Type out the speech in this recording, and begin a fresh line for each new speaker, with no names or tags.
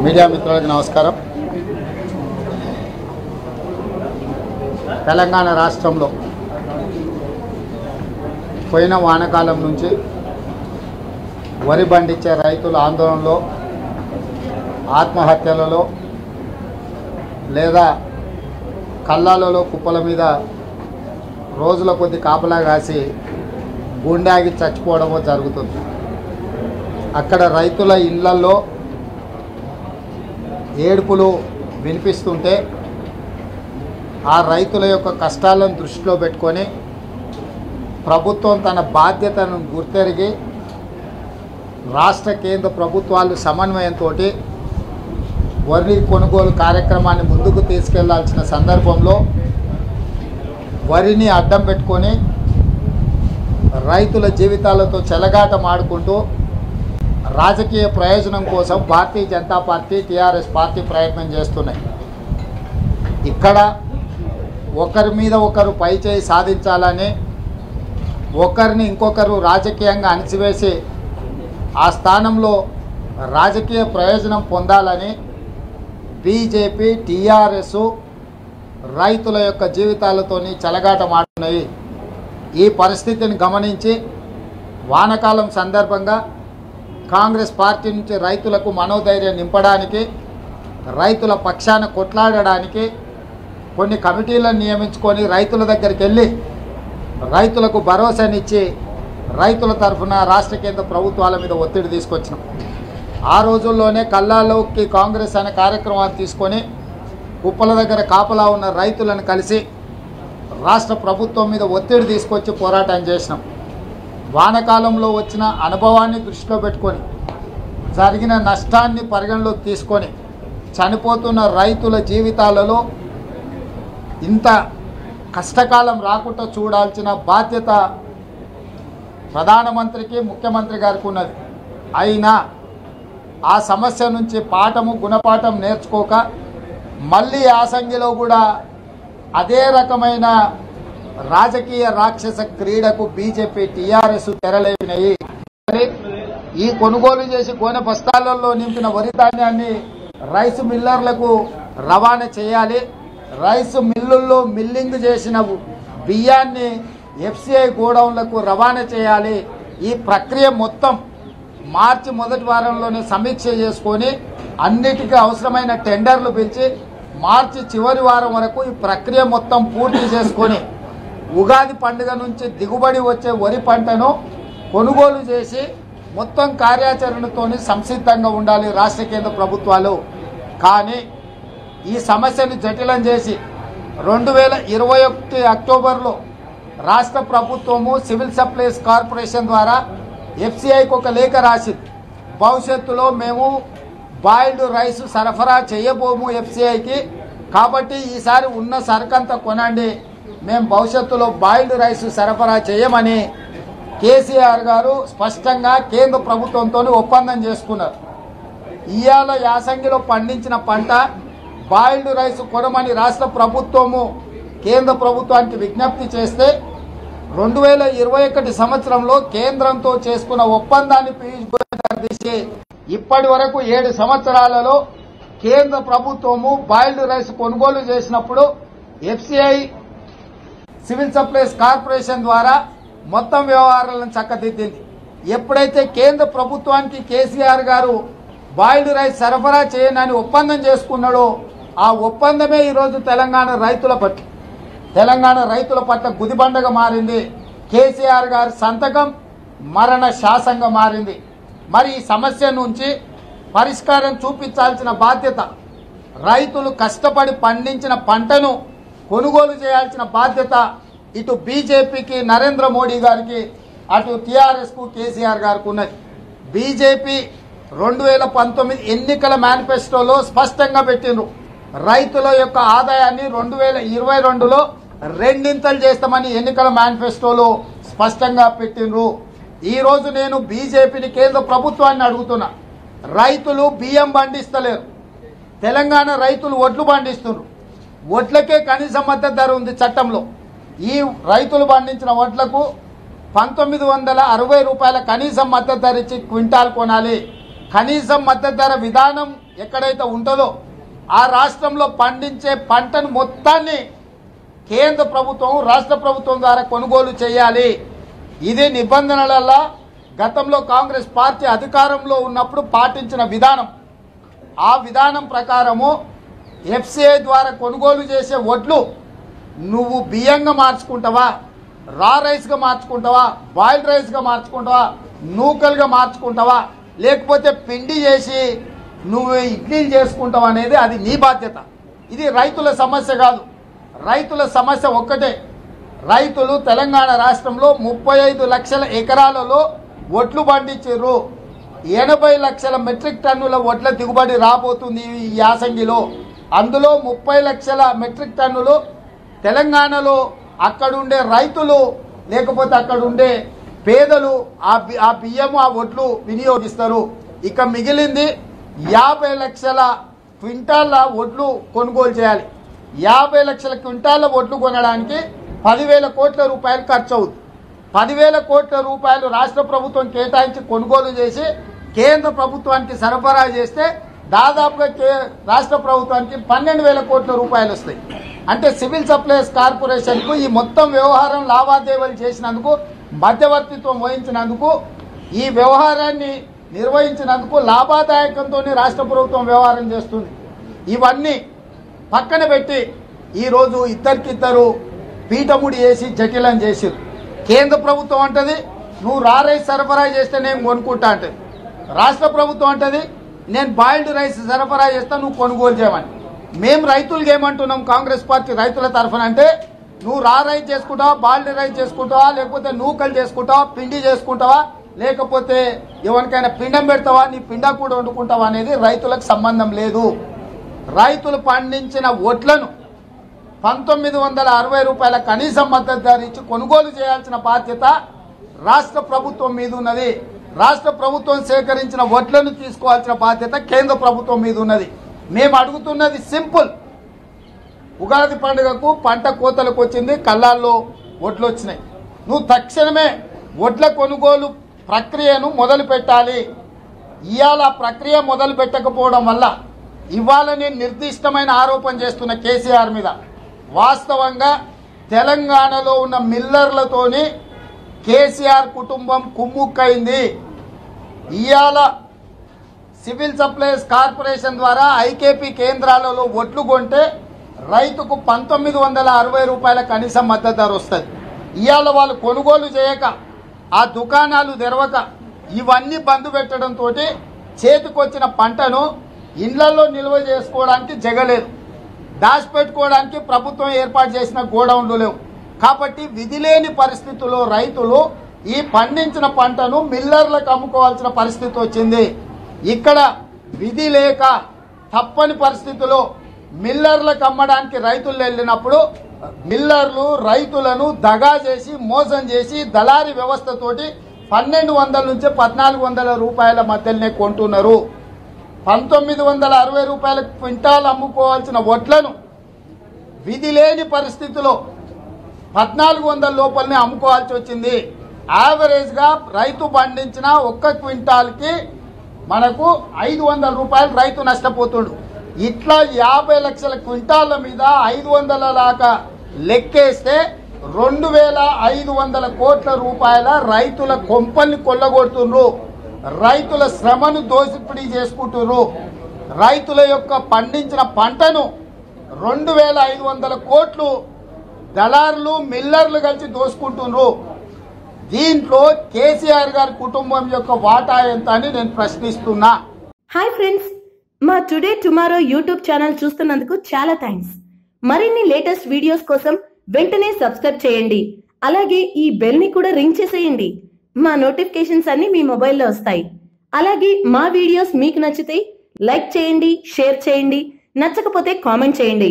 Media మిత్రులకు నమస్కారం. తెలంగాణ రాష్ట్రంలో పోయిన వానాకాలం నుంచి వరి పండించే రైతుల ఆందోళనలో, ఆత్మహత్యలలో లేదా కళ్ళాలలో కుప్పల మీద రోజుల కొద్ది కాపలా కాసి గుండాగి చచ్చిపోవడమో జరుగుతుంది. అక్కడ రైతుల ఇళ్లలో ఏడుపులు వినిపిస్తుంటే ఆ రైతుల యొక్క కష్టాలను దృష్టిలో పెట్టుకొని ప్రభుత్వం తన బాధ్యతను గుర్తెరిగి రాష్ట్ర కేంద్ర ప్రభుత్వాలు సమన్వయంతో వరి కొనుగోలు కార్యక్రమాన్ని ముందుకు తీసుకెళ్లాల్సిన సందర్భంలో వరిని అడ్డం పెట్టుకొని రైతుల జీవితాలతో చెలగాటమాడుకుంటూ రాజకీయ ప్రయోజనం కోసం Bharatiya Janata party, TRS party ప్రయత్నం చేస్తున్నాయి. ఇక్కడ ఒకరి మీద ఒకరు పైచేయి సాధించాలని, ఒకరిని ఇంకొకరు రాజకీయంగా అణిచివేసి ఆ స్థానంలో రాజకీయ ప్రయోజనం పొందాలని బీజేపీ, టీఆర్ఎస్ రైతుల యొక్క జీవితాలతోని చెలగాటమాడుతున్నాయి. ఈ పరిస్థితిని గమనించి వానాకాలం సందర్భంగా కాంగ్రెస్ పార్టీ నుంచి రైతులకు మనోధైర్యం నింపడానికి, రైతుల పక్షాన కొట్లాడడానికి కొన్ని కమిటీలను నియమించుకొని రైతుల దగ్గరికి వెళ్ళి రైతులకు భరోసానిచ్చి రైతుల తరఫున రాష్ట్ర కేంద్ర ప్రభుత్వాల మీద ఒత్తిడి తీసుకొచ్చినాం. ఆ రోజుల్లోనే కల్లాలోకి కాంగ్రెస్ అనే కార్యక్రమాన్ని తీసుకొని కుప్పల దగ్గర కాపలా ఉన్న రైతులను కలిసి రాష్ట్ర ప్రభుత్వం మీద ఒత్తిడి తీసుకొచ్చి పోరాటం చేసినాం. వానాకాలంలో వచ్చిన అనుభవాన్ని దృష్టిలో పెట్టుకొని, జరిగిన నష్టాన్ని పరిగణలోకి తీసుకొని చనిపోతున్న రైతుల జీవితాలలో ఇంత కష్టకాలం రాకుండా చూడాల్సిన బాధ్యత ప్రధానమంత్రికి, ముఖ్యమంత్రి గారికి ఉన్నది. అయినా ఆ సమస్య నుంచి గుణపాఠం నేర్చుకోక మళ్ళీ యాసంగిలో కూడా అదే రకమైన రాజకీయ రాక్షస క్రీడకు బీజేపీ, టీఆర్ఎస్ తెరలేపినాయి. ఈ కొనుగోలు చేసి గోనె బస్తాలలో నింపిన వరి ధాన్యాన్ని రైస్ మిల్లర్లకు రవాణా చేయాలి. రైస్ మిల్లుల్లో మిల్లింగ్ చేసిన బియ్యాన్ని ఎఫ్సిఐ గోడౌన్లకు రవాణా చేయాలి. ఈ ప్రక్రియ మొత్తం మార్చి మొదటి వారంలోనే సమీక్ష చేసుకొని అన్నిటికీ అవసరమైన టెండర్లు పిలిచి మార్చి చివరి వారం వరకు ఈ ప్రక్రియ మొత్తం పూర్తి చేసుకొని ఉగాది పండుగ నుంచి దిగుబడి వచ్చే వరి పంటను కొనుగోలు చేసి మొత్తం కార్యాచరణతోని సంసిద్ధంగా ఉండాలి రాష్ట్ర కేంద్ర ప్రభుత్వాలు. కానీ ఈ సమస్యను జటిలం చేసి 2021 అక్టోబర్లో రాష్ట్ర ప్రభుత్వము సివిల్ సప్లైస్ కార్పొరేషన్ ద్వారా ఎఫ్సిఐకి ఒక లేఖ రాసింది. భవిష్యత్తులో మేము బాయిల్డ్ రైస్ సరఫరా చేయబోము ఎఫ్సిఐకి, కాబట్టి ఈసారి ఉన్న సరుకంతా కొనండి, మేము భవిష్యత్తులో బాయిల్డ్ రైస్ సరఫరా చేయమని కేసీఆర్ గారు స్పష్టంగా కేంద్ర ప్రభుత్వంతో ఒప్పందం చేసుకున్నారు. ఇవాళ యాసంగిలో పండించిన పంట బాయిల్డ్ రైస్ కొనమని రాష్ట్ర ప్రభుత్వము కేంద్ర ప్రభుత్వానికి విజ్ఞప్తి చేస్తే 2021 సంవత్సరంలో కేంద్రంతో చేసుకున్న ఒప్పందాన్ని పీయూష్ గోయల్ గారు తీసి ఇప్పటి వరకు 7 సంవత్సరాలలో కేంద్ర ప్రభుత్వము బాయిల్డ్ రైస్ కొనుగోలు చేసినప్పుడు ఎఫ్సిఐ సివిల్ సప్లైస్ కార్పొరేషన్ ద్వారా మొత్తం వ్యవహారాలను చక్కదిద్దింది. ఎప్పుడైతే కేంద్ర ప్రభుత్వానికి కేసీఆర్ గారు బాయిల్డ్ రైస్ సరఫరా చేయనని ఒప్పందం చేసుకున్నాడో ఆ ఒప్పందమే ఈరోజు తెలంగాణ రైతుల పట్ల గుదిబండగా మారింది. కేసీఆర్ గారి సంతకం మరణ శాసనంగా మారింది. మరి ఈ సమస్య నుంచి పరిష్కారం చూపించాల్సిన బాధ్యత, రైతులు కష్టపడి పండించిన పంటను కొనుగోలు చేయాల్సిన బాధ్యత ఇటు బీజేపీకి, నరేంద్ర మోడీ గారికి, అటు టీఆర్ఎస్కు, కేసీఆర్ గారికి ఉన్నది. బీజేపీ 2019 ఎన్నికల మేనిఫెస్టోలో స్పష్టంగా పెట్టిండ్రు, రైతుల యొక్క ఆదాయాన్ని 2022లో రెండింతలు చేస్తామని ఎన్నికల మేనిఫెస్టోలో స్పష్టంగా పెట్టిండ్రు. ఈ రోజు నేను బీజేపీని, కేంద్ర ప్రభుత్వాన్ని అడుగుతున్నా, రైతులు బియ్యం పండిస్తలేరు, తెలంగాణ రైతులు ఒడ్లు పండిస్తున్నారు. ఒడ్లకే కనీస మద్దతు ధర ఉంది చట్టంలో. ఈ రైతులు పండించిన వడ్లకు 1960 రూపాయల కనీస మద్దతు ధర ఇచ్చి క్వింటాల్ కొనాలి. కనీస మద్దతు ధర విధానం ఎక్కడైతే ఉంటుందో ఆ రాష్ట్రంలో పండించే పంటను మొత్తాన్ని కేంద్ర ప్రభుత్వం రాష్ట్ర ప్రభుత్వం ద్వారా కొనుగోలు చేయాలి. ఇది నిబంధనలలో గతంలో కాంగ్రెస్ పార్టీ అధికారంలో ఉన్నప్పుడు పాటించిన విధానం. ఆ విధానం ప్రకారము ఎఫ్సిఐ ద్వారా కొనుగోలు చేసే వడ్లు నువ్వు బియ్యంగా మార్చుకుంటావా, రా రైస్గా మార్చుకుంటావా, బాయిల్డ్ రైస్గా మార్చుకుంటావా, నూకలుగా మార్చుకుంటావా, లేకపోతే పిండి చేసి నువ్వు ఇడ్లీలు చేసుకుంటావా అనేది అది నీ బాధ్యత. ఇది రైతుల సమస్య కాదు. రైతుల సమస్య ఒక్కటే. రైతులు తెలంగాణ రాష్ట్రంలో 35 లక్షల ఎకరాలలో వడ్లు పండించారు. 80 లక్షల మెట్రిక్ టన్నుల వడ్ల దిగుబడి రాబోతుంది ఈ యాసంగిలో. అందులో 30 లక్షల మెట్రిక్ టన్నులు తెలంగాణలో అక్కడుండే రైతులు లేకపోతే అక్కడుండే పేదలు ఆ బియ్యము ఆ వడ్లు వినియోగిస్తారు. ఇక మిగిలింది 50 లక్షల క్వింటాల వడ్లు కొనుగోలు చేయాలి. 50 లక్షల క్వింటాల వడ్లు కొనడానికి 10,000 కోట్ల రూపాయలు ఖర్చు అవుతుంది. 10,000 కోట్ల రూపాయలు రాష్ట్ర ప్రభుత్వం కేటాయించి కొనుగోలు చేసి కేంద్ర ప్రభుత్వానికి సరఫరా చేస్తే దాదాపుగా రాష్ట్ర ప్రభుత్వానికి 12,000 కోట్ల రూపాయలు వస్తాయి. అంటే సివిల్ సప్లైస్ కార్పొరేషన్కు ఈ మొత్తం వ్యవహారం లావాదేవీలు చేసినందుకు, మధ్యవర్తిత్వం వహించినందుకు, ఈ వ్యవహారాన్ని నిర్వహించినందుకు లాభదాయకంతో రాష్ట్ర ప్రభుత్వం వ్యవహారం చేస్తుంది. ఇవన్నీ పక్కన పెట్టి ఈరోజు ఇద్దరికిద్దరు పీఠముడి వేసి జటిలం చేసిరు. కేంద్ర ప్రభుత్వం అంటది నువ్వు రా రైస్ సరఫరా చేస్తే నేను కొనుక్కుంటా అంటది. రాష్ట్ర ప్రభుత్వం అంటది నేను బాయిల్డ్ రైస్ సరఫరా చేస్తా నువ్వు కొనుగోలు చేయమని. మేము రైతులకు ఏమంటున్నాం కాంగ్రెస్ పార్టీ రైతుల తరఫున అంటే నువ్వు రా రైస్ చేసుకుంటావా, బాయిల్డ్ రైస్ చేసుకుంటావా, లేకపోతే నూకలు చేసుకుంటావా, పిండి చేసుకుంటావా, లేకపోతే ఎవరికైనా పిండం పెడతావా, నీ పిండ కూడా వండుకుంటావా అనేది రైతులకు సంబంధం లేదు. రైతులు పండించిన వడ్లను 1960 రూపాయల కనీస మద్దతు ధర ఇచ్చి కొనుగోలు చేయాల్సిన బాధ్యత రాష్ట్ర ప్రభుత్వం మీద ఉన్నది. రాష్ట్ర ప్రభుత్వం సేకరించిన వడ్లను తీసుకోవాల్సిన బాధ్యత కేంద్ర ప్రభుత్వం మీద ఉన్నది. మేము అడుగుతున్నది సింపుల్. ఉగాది పండుగకు పంట కోతలకు వచ్చింది, కళ్ళాల్లో వడ్లు వచ్చినాయి. నువ్వు తక్షణమే వడ్ల కొనుగోలు ప్రక్రియను మొదలు పెట్టాలి. ఇవాళ ప్రక్రియ మొదలు పెట్టకపోవడం వల్ల ఇవాళ నేను నిర్దిష్టమైన ఆరోపణ చేస్తున్న కేసీఆర్ మీద. వాస్తవంగా తెలంగాణలో ఉన్న మిల్లర్లతోని కేసీఆర్ కుటుంబం కుమ్ముక్కైంది. ఇవాళ సివిల్ సప్లైస్ కార్పొరేషన్ ద్వారా ఐకేపీ కేంద్రాలలో వడ్లు కొంటే రైతుకు 1960 రూపాయల కనీస మద్దతు ధర వస్తుంది. ఇవాళ వాళ్ళు కొనుగోలు చేయక, ఆ దుకాణాలు తెరవక, ఇవన్నీ బంద్ పెట్టడంతో చేతికొచ్చిన పంటను ఇళ్లలో నిల్వ చేసుకోవడానికి జగలేదు. దాచిపెట్టుకోవడానికి ప్రభుత్వం ఏర్పాటు చేసిన గోడౌన్లు లేవు. కాబట్టి విధి లేని పరిస్థితుల్లో రైతులు ఈ పండించిన పంటను మిల్లర్లకు అమ్ముకోవాల్సిన పరిస్థితి వచ్చింది. ఇక్కడ విధి లేక తప్పని పరిస్థితుల్లో మిల్లర్లకు అమ్మడానికి రైతులు వెళ్ళినప్పుడు మిల్లర్లు రైతులను దగా చేసి మోసం చేసి దళారీ వ్యవస్థతోటి 1200 నుంచి 1400 రూపాయల మధ్యలోనే కొంటున్నారు. 1960 రూపాయల క్వింటాల్ అమ్ముకోవాల్సిన వడ్లను విధి లేని పరిస్థితిలో 1400 లోపలనే అమ్ముకోవాల్సి వచ్చింది. యావరేజ్గా రైతు పండించిన ఒక్క క్వింటాల్కి మనకు 500 రూపాయలు రైతు నష్టపోతుడు. ఇట్లా 50 లక్షల క్వింటాళ్ల మీద 500 దాకా లెక్కేస్తే 2500 కోట్ల రూపాయల రైతుల కొంపల్ని కొల్లగొడుతున్నారు. రైతుల శ్రమను దోసిపిడి చేసుకుంటున్నారు. రైతుల యొక్క పండించిన పంటను 2500 కోట్లు దళారులు మిల్లర్లు కలిసి దోసుకుంటున్నారు. దీంట్లో కేసీఆర్ గారి కుటుంబం యొక్క వాటా ఎంత అని నేను ప్రశ్నిస్తున్నా.
హాయ్ ఫ్రెండ్స్, మా టుడే టుమారో యూట్యూబ్ ఛానల్ చూస్తున్నందుకు చాలా థ్యాంక్స్. మరిన్ని లేటెస్ట్ వీడియోస్ కోసం వెంటనే సబ్స్క్రైబ్ చేయండి. అలాగే ఈ బెల్ ని కూడా రింగ్ చేసేయండి. మా నోటిఫికేషన్స్ అన్ని మీ మొబైల్లో వస్తాయి. అలాగే మా వీడియోస్ మీకు నచ్చితే లైక్ చేయండి, షేర్ చేయండి, నచ్చకపోతే కామెంట్ చేయండి.